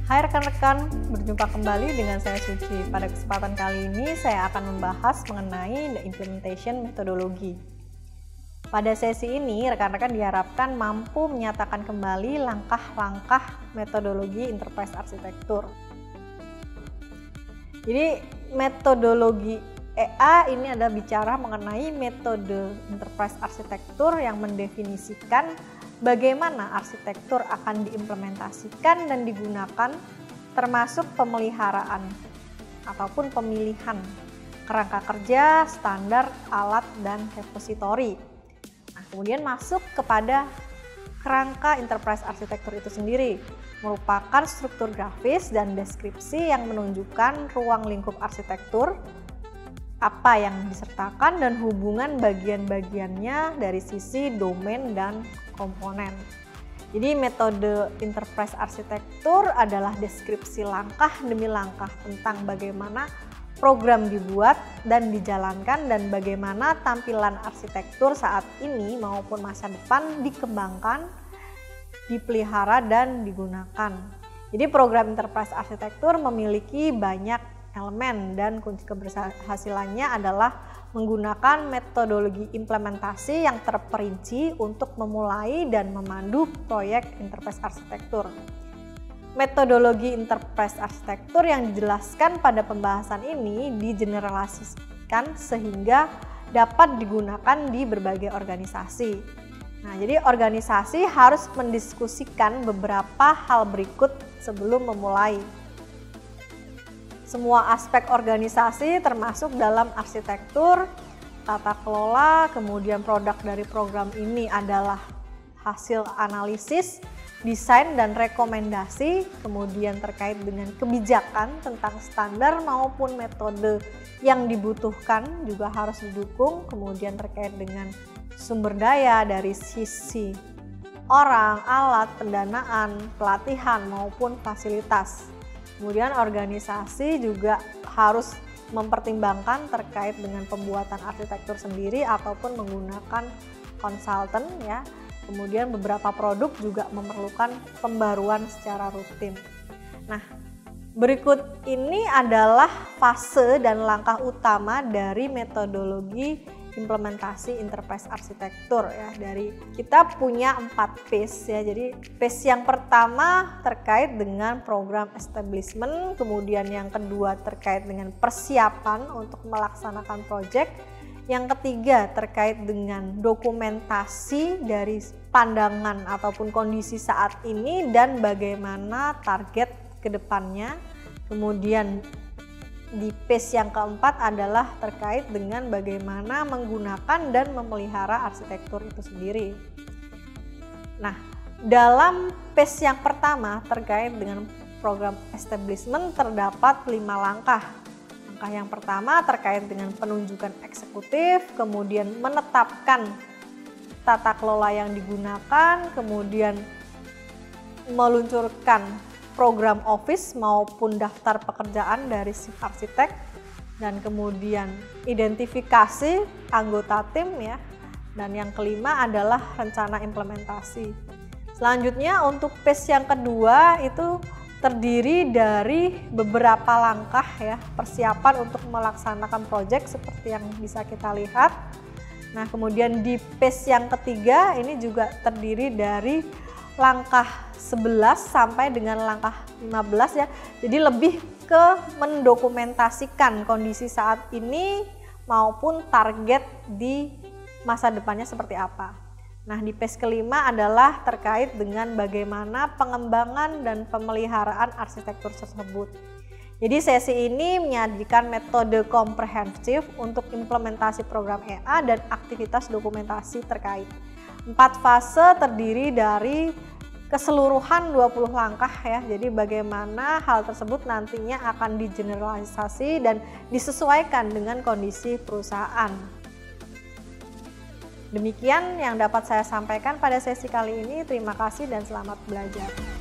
Hai rekan-rekan, berjumpa kembali dengan saya Suci. Pada kesempatan kali ini saya akan membahas mengenai the implementation methodology. Pada sesi ini rekan-rekan diharapkan mampu menyatakan kembali langkah-langkah metodologi enterprise arsitektur. Jadi metodologi EA ini adalah bicara mengenai metode enterprise arsitektur yang mendefinisikan bagaimana arsitektur akan diimplementasikan dan digunakan, termasuk pemeliharaan ataupun pemilihan kerangka kerja, standar, alat, dan repositori. Nah, kemudian masuk kepada kerangka enterprise arsitektur itu sendiri, merupakan struktur grafis dan deskripsi yang menunjukkan ruang lingkup arsitektur, apa yang disertakan dan hubungan bagian-bagiannya dari sisi domain dan komponen. Jadi metode enterprise arsitektur adalah deskripsi langkah demi langkah tentang bagaimana program dibuat dan dijalankan dan bagaimana tampilan arsitektur saat ini maupun masa depan dikembangkan, dipelihara dan digunakan. Jadi program enterprise arsitektur memiliki banyak elemen dan kunci keberhasilannya adalah menggunakan metodologi implementasi yang terperinci untuk memulai dan memandu proyek enterprise arsitektur. Metodologi enterprise arsitektur yang dijelaskan pada pembahasan ini digeneralisasikan sehingga dapat digunakan di berbagai organisasi. Nah, jadi organisasi harus mendiskusikan beberapa hal berikut sebelum memulai. Semua aspek organisasi termasuk dalam arsitektur, tata kelola, kemudian produk dari program ini adalah hasil analisis, desain dan rekomendasi, kemudian terkait dengan kebijakan tentang standar maupun metode yang dibutuhkan juga harus didukung, kemudian terkait dengan sumber daya dari sisi orang, alat, pendanaan, pelatihan maupun fasilitas. Kemudian organisasi juga harus mempertimbangkan terkait dengan pembuatan arsitektur sendiri ataupun menggunakan konsultan ya. Kemudian beberapa produk juga memerlukan pembaruan secara rutin. Nah, berikut ini adalah fase dan langkah utama dari metodologi implementasi enterprise arsitektur ya. Dari kita punya 4 phase ya. Jadi phase yang pertama terkait dengan program establishment, kemudian yang kedua terkait dengan persiapan untuk melaksanakan project, yang ketiga terkait dengan dokumentasi dari pandangan ataupun kondisi saat ini dan bagaimana target ke depannya. Kemudian di phase yang keempat adalah terkait dengan bagaimana menggunakan dan memelihara arsitektur itu sendiri. Nah, dalam phase yang pertama terkait dengan program establishment terdapat 5 langkah. Langkah yang pertama terkait dengan penunjukan eksekutif, kemudian menetapkan tata kelola yang digunakan, kemudian meluncurkan program office maupun daftar pekerjaan dari si arsitek, dan kemudian identifikasi anggota tim ya, dan yang kelima adalah rencana implementasi. Selanjutnya untuk phase yang kedua itu terdiri dari beberapa langkah ya, persiapan untuk melaksanakan project seperti yang bisa kita lihat. Nah, kemudian di phase yang ketiga ini juga terdiri dari langkah 11 sampai dengan langkah 15 ya. Jadi lebih ke mendokumentasikan kondisi saat ini maupun target di masa depannya seperti apa. Nah, di phase kelima adalah terkait dengan bagaimana pengembangan dan pemeliharaan arsitektur tersebut. Jadi sesi ini menyajikan metode komprehensif untuk implementasi program EA dan aktivitas dokumentasi terkait. 4 fase terdiri dari keseluruhan 20 langkah ya. Jadi bagaimana hal tersebut nantinya akan digeneralisasi dan disesuaikan dengan kondisi perusahaan. Demikian yang dapat saya sampaikan pada sesi kali ini. Terima kasih dan selamat belajar.